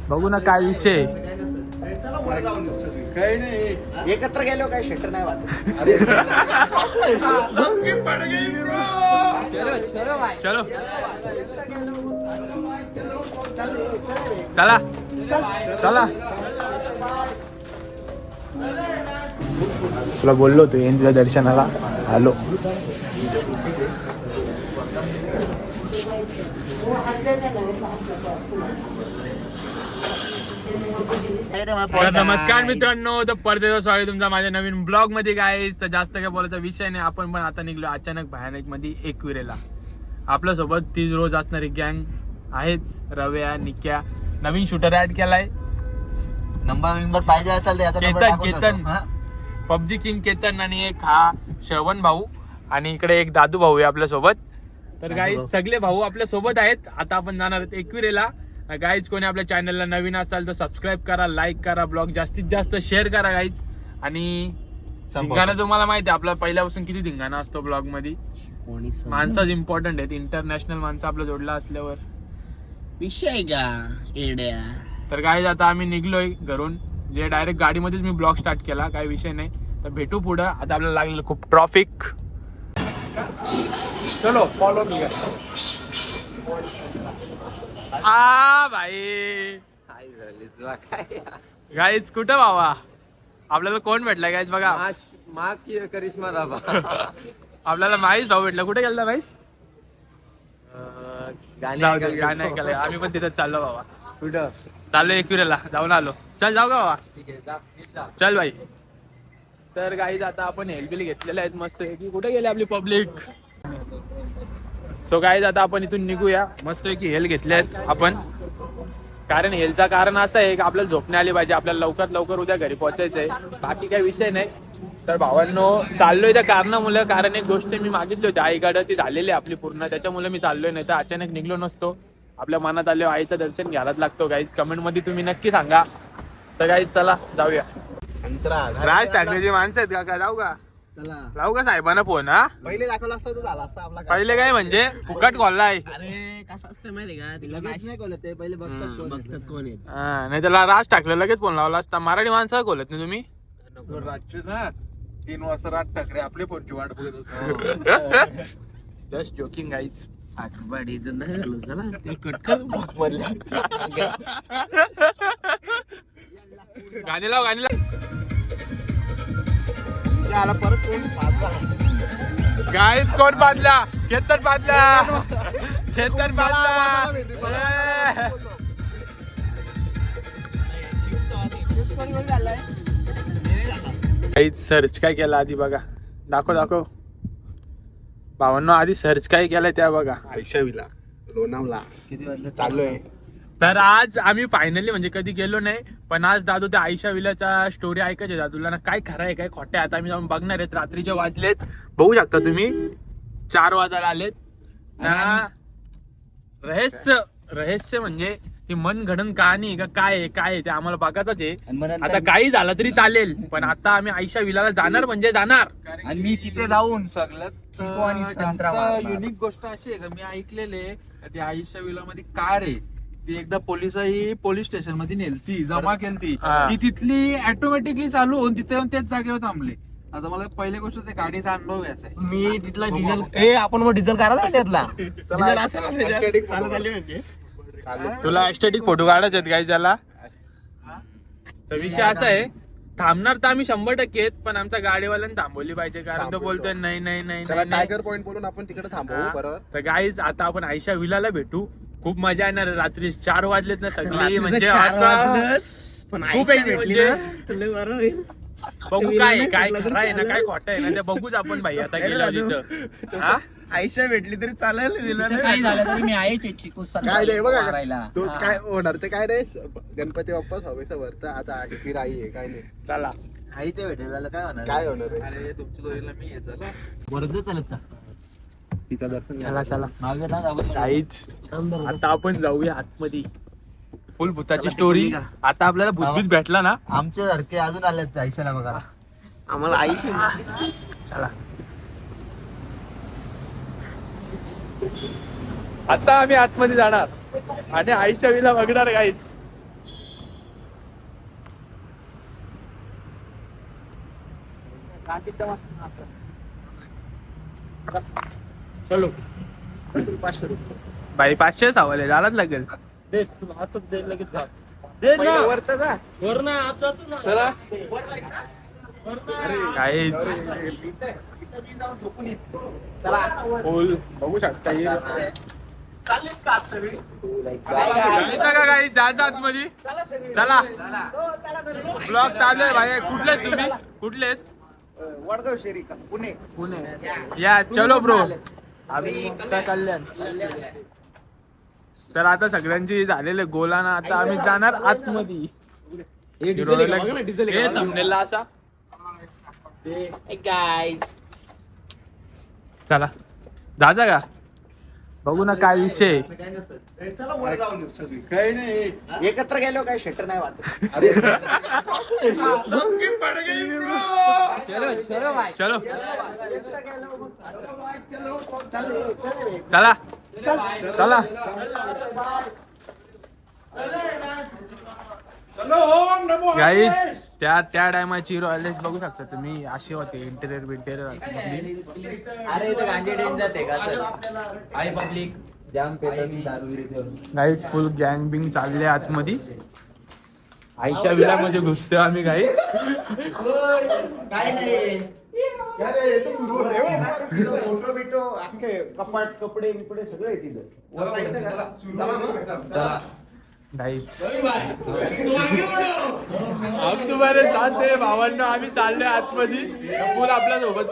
बघू ना काय विषय. काही नाही एकत्र गेलो काय शटर नाही वाटत. चलो चला चला. तुला बोललो होतो येईन तुझ्या दर्शनाला. आलो. नमस्कार मित्रांनो, तर परत स्वागत तुमचा माझ्या नवीन ब्लॉग मध्ये. गाईज तर जास्त काय बोलायचा विषय नाही. आपण पण आता निघलो अचानक भयानक मध्ये एकविरेला. आपल्या सोबत 30 रोज असणारी गँग आहेच. रव्या, निक्या, नवीन शूटर ऍड केलाय. नंबर पाहिजे असेल केतन पबजी किंग केतन, आणि एक हा श्रवण भाऊ, आणि इकडे एक दादू भाऊ आहे आपल्या सोबत. तर गाईज सगळे भाऊ आपल्या सोबत आहेत. आता आपण जाणार आहोत एकविरेला. गाईज कोणी आपल्या चॅनलला नवीन असाल तर सबस्क्राईब करा, लाईक करा, ब्लॉग जास्तीत जास्त शेअर करा गाईज. आणि धिंगाणा तुम्हाला माहिती आहे आपला पहिल्यापासून किती धिंगाणा असतो ब्लॉग मध्ये. माणसाच इम्पॉर्टंट आहेत. इंटरनॅशनल माणसं आपलं जोडला असल्यावर विषय का एड्या. तर गाईज आता आम्ही निघलोय घरून. जे डायरेक्ट गाडीमध्येच मी ब्लॉग स्टार्ट केला, काही विषय नाही. तर भेटू पुढं. आता आपल्याला लागलेलं खूप ट्रॉफिक. चलो फॉलो मी. भाई गाईज कुठं बाबा आपल्याला कोण भेटला गाईज बघा. करिश्मा दाबा. आपल्याला माहीच भाऊ भेटला. कुठे गेला माहीस? गाणं ऐकायला. आम्ही पण तिथं चाललो बाबा. कुठं चाललो एकविरेला. जाऊन आलो. चल जाऊ का बाबा? चल भाई. तर गाईज आता आपण हेल्पिल घेतलेले आहेत मस्त की. कुठे गेले आपली पब्लिक? सो गाईज आता आपण इथून निघूया. मस्त की हेल घेतले आहेत आपण. कारण हेलचा कारण असं आहे की आपल्याला झोपणे आली पाहिजे. आपल्याला लवकर लवकर उद्या घरी पोहोचायचं आहे. बाकी काही विषय नाही. तर भावांनो चाललोय त्या कारणामुळे. कारण एक गोष्ट मी मागितली होती आईकडं, ती झालेली आपली पूर्ण. त्याच्यामुळे मी चाललोय, नाही तर अचानक निघलो नसतो. आपल्या मनात आले आईचं दर्शन घ्यायलाच लागतो गाईज. कमेंट मध्ये तुम्ही नक्की सांगा. तर गाईज चला जाऊया. राज ठाकरेची माणसं आहेत का? जाऊ का? लावू का साहेबांना फोन? हा पहिले दाखवला असता तर झाला असता आपला. पहिले काय म्हणजे फुकट कॉललाय. अरे कसं असतं माहिती का, तिला नाही बोलत ते पहिले बघतात कोण आहेत. नाही त्याला राज टाकलं लगेच फोन लावला असता. मराठी माणसं बोलत नाही तुम्ही. रातचे ना 3 वाजता रात टाकरे आपले फोनची वाट बघत. Just joking guys. गाणी लाव गाणी लाव. परत कोण गाईज कोण बांधला? खेतर बांधला. खेतर बांधला. काहीच सर्च काय केला आधी बघा. दाखव भावांनो. आधी सर्च काय केलाय त्या बघा. आयशा विला लोणावला किती वाजता चाललोय. तर आज आम्ही फायनली म्हणजे कधी गेलो नाही, पण आज दादू त्या आयशा विलाचा स्टोरी ऐकायचे दादूला ना. काय खरं आहे काय खोटं आहे आता आम्ही जाऊन बघणार आहेत. रात्रीचे वाजलेत बघू शकता तुम्ही 4 वाजायला आलेत ना. रहस्य म्हणजे ती मनगडन कहाणी का काय आहे ते आम्हाला बघायचंच आहे. आता काही झालं तरी चालेल, पण आता आम्ही आयशा विलाला जाणार म्हणजे जाणार. आणि मी तिथे जाऊन सगळ्यात जास्त युनिक गोष्ट अशी आहे का, मी ऐकलेले ती आयशा विला मध्ये कार आहे ती एकदा पोलीस स्टेशन मध्ये नेलती, जमा केलती. ती तिथली ऑटोमॅटिकली चालू होऊन तिथे तेच जागेवर थांबले. आता मला पहिली गोष्ट त्या गाडीचा अनुभव घ्यायचा आहे. मी तिथला डिझेल आपण मग डिझेल काढा त्यातला तुला एस्थेटिक फोटो काढायचे आहेत काय त्याला. तर विषय असा आहे, थांबणार तर आम्ही 100% आहेत, पण आमच्या गाडीवाल्याने थांबवली पाहिजे. कारण तो बोलतोय नाही टायगर पॉइंट बोलून आपण तिकडे थांबवू. बरोबर. तर गाईज आता आपण आयशा विलाला भेटू. खूप मजा येणार आहे. रात्री 4 वाजलेत ना सगळी. म्हणजे बघू काय खरं आहे ना काय खोटं आहे ना ते बघूच आपण भाई. आता गेलो तिथं. आयशा भेटली तरी चालेल. काय झालं तरी मी आहे काय नाही बघा. तो काय होणार ते काय रे, गणपती बाप्पा हवेचा वरता. आता फिर आई आहे काय नाही. चला आईच्या भेटेल झालं काय होणार अरे तुमच्या दोरीला मी हे झालं वरद चालत का. चला काहीच. आता आपण जाऊया आतमध्ये. फुल भूताची स्टोरी. आता आपल्याला भूतभीत भेटला ना. आमच्या सारखे अजून आले आयशाला बघा. आम्हाला आयशा. चला आता आम्ही आतमध्ये जाणार आणि आयशा विला बघणार. काहीच चलो 500 रुपये बाई 500 सवाल आहे झालाच लागेल पहिलं वरतं जा. चला काहीच चला फुल बघू शकता चालेल का सगळी काही जायचं आतमध्ये चला ब्लॉग चालू आहे भाई कुठले तुम्ही कुठले वडगाव शेरी का पुणे पुणे या चलो ब्रो आम्ही कल्याण तर आता सगळ्यांची झालेले गोलाना आता आम्ही जाणार आतमध्ये हे thumbnail ला असा चला जायचा का बघू ना काय विषय चला वर जाऊन येऊ सगळी काही नाही एकत्र गेलो काय शटर नाही वाटत चलो चला चला गाईज त्या टायमाची रॉयल्स बघू शकता तुम्ही अशी होते इंटेरियर बिंटेरियर अरे इथं गांजे डेंजर आहे का सर आई पब्लिक जाम पेलं दारू गाईज फुल गँग बिंग चालले आतमध्ये आयशा विला मध्ये घुसतो आम्ही गाईज काय नाही फोटो बिटो अख्खे कपाट कपडे बिपडे सगळे तिथं चला गाईज हम तुम्हारे साथ आहे भावांना आम्ही चाललोय आतमध्ये फुल आपल्या सोबत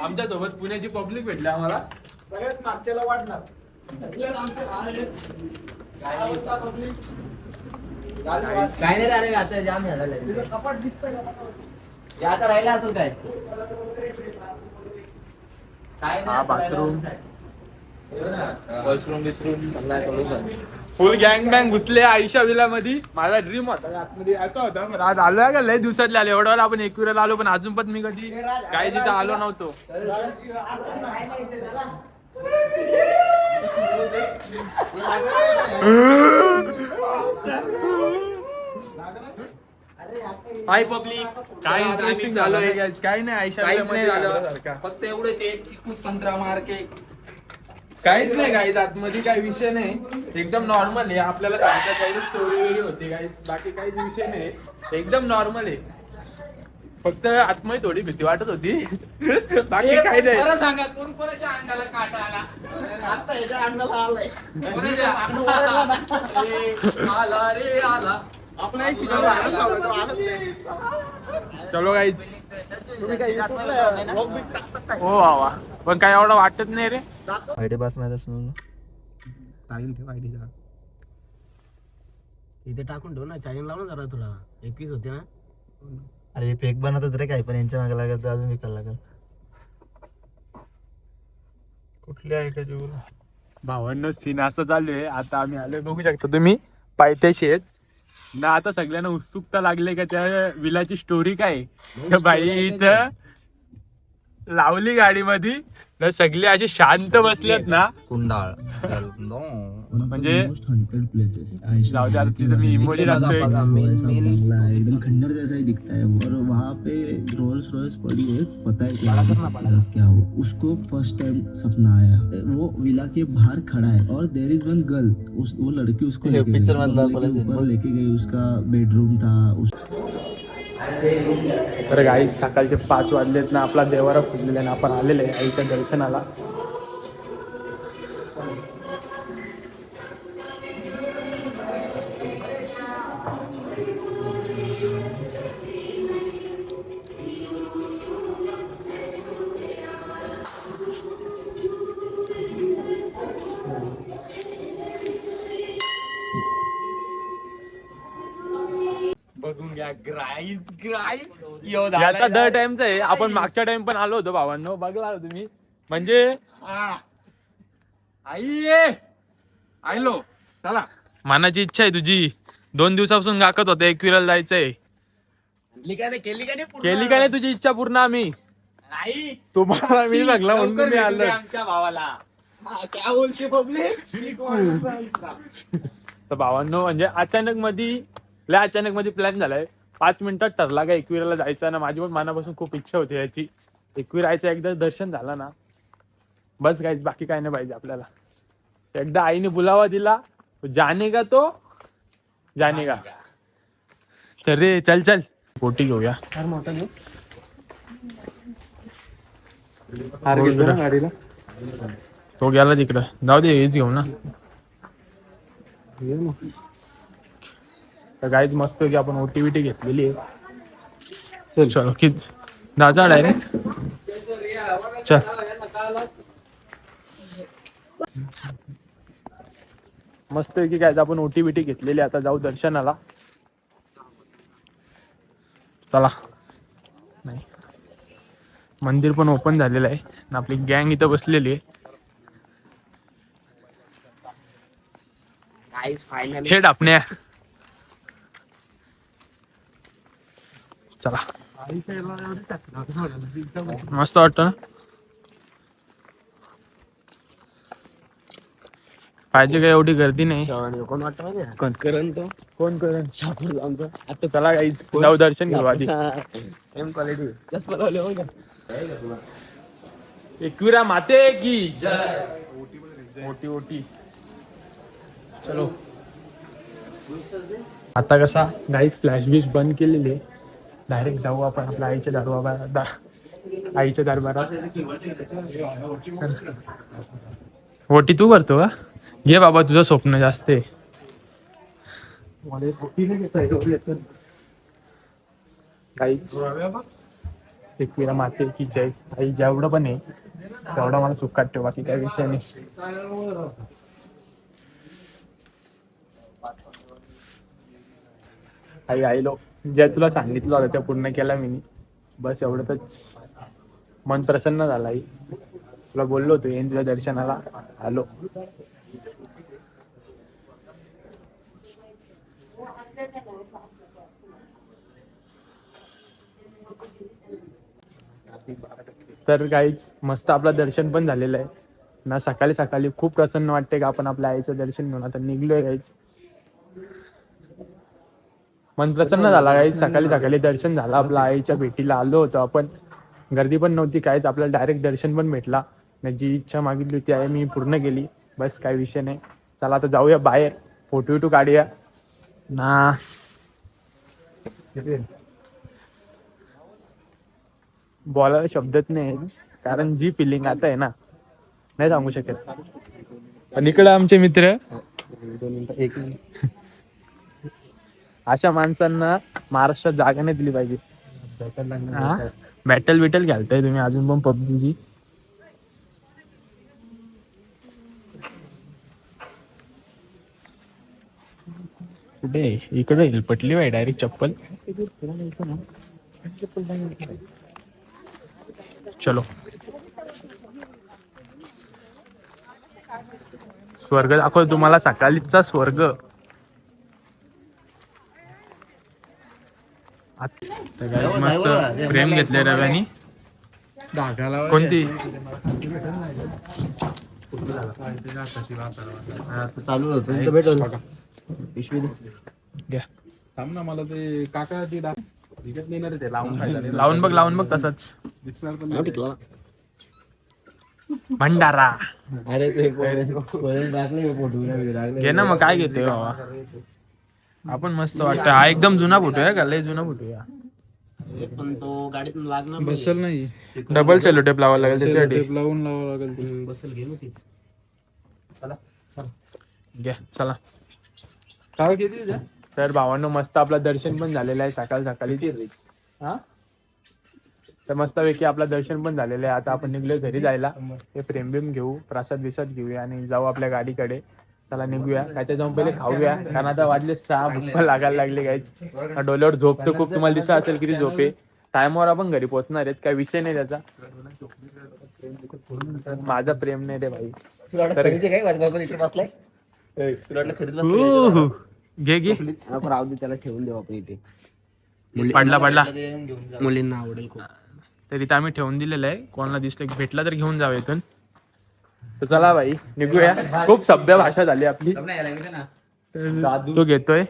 आमच्या सोबत पुण्याची पब्लिक भेटली आम्हाला सगळ्यात मागच्याला वाढणार काय नाही रे आता जाम झालं कपाट दिसतंय आता राहिला असेल काय हा बाथरूम वॉशरूम बिशरूम फुल गँग बँग घुसले आयशा विला मध्ये माझा ड्रीम होता आतमध्ये यायचा होता पण आज आलोय का लय दिवसातले आले एवढ्यावर आपण एकविराला आलो पण अजून पण मी कधी काही तिथं आलो नव्हतो हाय पब्लिक काय इंटरेस्टिंग झालं काही नाही आयशा काहीच विला नाही मध्ये झालं फक्त एवढे ते चिकू संत्रा मार्के काहीच नाही गाईज आतमध्ये काही विषय नाही एकदम नॉर्मल आहे आपल्याला सांगता काही स्टोरी वगैरे होती गाईज बाकी काहीच विषय नाही एकदम नॉर्मल आहे फक्त आतमध्ये थोडी भीती वाटत होती बाकी काही नाही खरं सांगा कोण कोणाच्या अंगाला काटा आला आता ह्याच्या अंगाला आलाय कोणाच्या आला रे आला आपला एक शिकवलं आनंद लावला तो आनंद नाही. चलो गाईज तुम्ही काय YouTubeला vlog बिग टाकतात काय? हो वा पण काय एवढं वाटत नाही रे आयडी पास माहित असेल टाकून ठेव आयडी जरा. इथे टाकून ठेव ना चॅलेंज लाव ना जरा तुला 21 होते ना अरे फेक बनवतात रे काय पण यांच्या मागे लागेल तर अजून विकायला लागेल कुठली आहे का जीव भावांनो सीन असं चालू आहे आता आम्ही आलोय बघू शकता तुम्ही पायथ्याशी आहेत ना आता सगळ्यांना उत्सुकता लागली का त्या विलाची स्टोरी काय आहे? तर बाई इथं लावली गाडीमध्ये ना सगळे असे शांत बसलेत ना कुंडाळ म्हणजे जाऊ दे आता तिथं मी इमोजी टाकतोय एकदम खंडर जैसा ही दिखता है और वहाँ पे रोल्स रॉयस पड़ी है पता है क्या हुआ उसको फर्स्ट टाइम सपना आया वो विला के बाहर खड़ा है और देयर इज वन गर्ल वो लड़की उसको लेके पिक्चर गई, में ऊपर लेके गई उसका बेडरूम था तर गाई सकाळचे 5 वाजलेत ना आपला देवारा फुटलेला ना आपण आलेले आहे आईच्या दर्शनाला बघून घ्या ग्राईज याचा दर टाइमचा आहे आपण मागच्या टाइम पण आलो होतो भावांनो बघला तुम्ही म्हणजे आई आयलो चला मनाची इच्छा आहे तुझी 2 दिवसापासून गाकत होते एकविराला जायचंय केली का नाही तुझी इच्छा पूर्ण आम्ही आई तुम्हाला मी लागला म्हणून मी आलो आमच्या भावाला क्या बोलते पब्लिक तर भावांनो म्हणजे अचानक मध्ये लय अचानक मध्ये प्लॅन झालाय, 5 मिनिटात ठरला का एकविराला जायचं ना. माझी पण मनापासून खूप इच्छा होती याची. एकविरायचं एकदा दर्शन झालं ना बस गाईज, बाकी काय नाही पाहिजे आपल्याला. एकदा आईने बुलावा दिला, जाने का तो जाने का. चल रे, चल चल पोटी घेऊया. तो गेला तिकडं, जाऊ दे हेच घेऊ ना. तर गाईज मस्त की आपण ओटीविटी घेतलेली आहे. चलो कि दाजा डायरेक्ट चल. मस्त की काय आपण ओटीविटी घेतलेली, आता जाऊ दर्शनाला. चला. नाही, मंदिर पण ओपन झालेलं आहे, आपली गँग इथं बसलेली आहे. हे डापण्या. चला, मस्त वाटतं ना. पाहिजे काय एवढी गर्दी नाही. कोण वाटतं माहिती आहे? कोण करण तो कोण करेन. शापूर आमचं आता चला गाईज जाऊ दर्शन घेऊ आधी. सेम क्वालिटी चष्मा लावले बघा. एकविरा माते की ओटी ओटी. चलो आता कसा गाईज फ्लॅश बीच बंद केलेली आहे, डायरेक्ट जाऊ आपण आपल्या आईच्या दरबारात. ओटी तू करतो का? घे बाबा, तुझं स्वप्न जास्त आहे. एकविरा माते की जय. आई जेवढं पण आहे तेवढा मला सुखात ठेवा, बाकी काही विषय नाही. आई आईलो जे तुला सांगितलं होतं ते पूर्ण केला मी. बस एवढंच मन प्रसन्न झालं. आई तुला बोललो होतो येईन तुझ्या दर्शनाला, आलो. तर गाईज मस्त आपलं दर्शन पण झालेलं आहे ना. सकाळी सकाळी खूप प्रसन्न वाटते का आपण आपल्या आईचं दर्शन घेऊन आता निघलोय गाईज. मन प्रसन्न झाला गाईज. सकाळी सकाळी दर्शन झालं आपल्या आईच्या भेटीला आलो होतो आपण. गर्दी पण नव्हती काहीच, आपल्याला डायरेक्ट दर्शन पण भेटला. जी इच्छा मागितली होती आहे मी पूर्ण केली. बस काही विषय नाही. चला आता जाऊया बाहेर, फोटो विटो काढूया ना. बोलायला शब्दच नाही, कारण जी फिलिंग आता आहे ना नाही सांगू शकत. आणि इकडे आमचे मित्र, अशा माणसांना महाराष्ट्रात जागा नाही दिली पाहिजे. बॅटल बिटल घालताय तुम्ही अजून पण पबजीची. कुठे इकडे पटली बाई डायरेक्ट चप्पल. चलो स्वर्ग दाखव तुम्हाला, सकाळीचा स्वर्ग. मस्त प्रेम घेतले रव्यानी. कोणती चालू होतं भेटल पिशवी घ्या. थांब ना, मला ते काका ती विकत नेणार आहे ते लावून बघ तसंच. टिकला भंडारा अरे ते टाकले फोटो घे ना. मग काय घेतोय बाबा आपण. मस्त वाटतं. हा एकदम जुना फोटो आहे का? लय जुना फोटो आहे. पण तो गाडीतून लागणार बसल नाही. डबल सेलो टेप लावायला लागेल त्याच्यासाठी. लावून लावावं लागेल. बसल घे ना ती. चला चला घ्या चला. काय किती तुझ्या? तर भावांनो मस्त आपलं दर्शन पण झालेलं आहे सकाळी सकाळी. हा तर मस्तपैकी आपलं दर्शन पण झालेलं आहे. आता आपण निघलोय घरी जायला. हे प्रेम बिम घेऊ, प्रसाद विसाद घेऊया आणि जाऊ आपल्या गाडीकडे. चला निघूया. कायच्या जाऊन पहिले खाऊया, कारण आता वाजले 6, भूक पण लागायला लागली गाईच. डोल्यावर झोप तर खूप तुम्हाला दिसत असेल किती झोपे. टाइमवर आपण घरी पोहोचणार आहेत, काही विषय नाही त्याचा. माझा प्रेम नाही रे भाई. घे घे. राहू दे, त्याला ठेवून देऊ आपण इथे. पडला मुलींना आवडेल खूप. तर इथं आम्ही ठेवून दिलेलं आहे. कोणाला दिसलं की भेटला तर घेऊन जाऊ इथून. तर चला भाई निघूया. खूप सभ्य भाषा झाली आपली. तो घेतोय.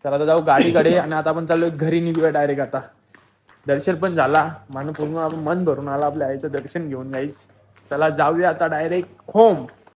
तर आता जाऊ गाडीकडे आणि आता आपण चाललोय घरी निघूया डायरेक्ट. आता दर्शन पण झाला, पूर्ण मन भरून आला आपल्या आईचं दर्शन घेऊन जायच. चला जाऊया आता डायरेक्ट होम.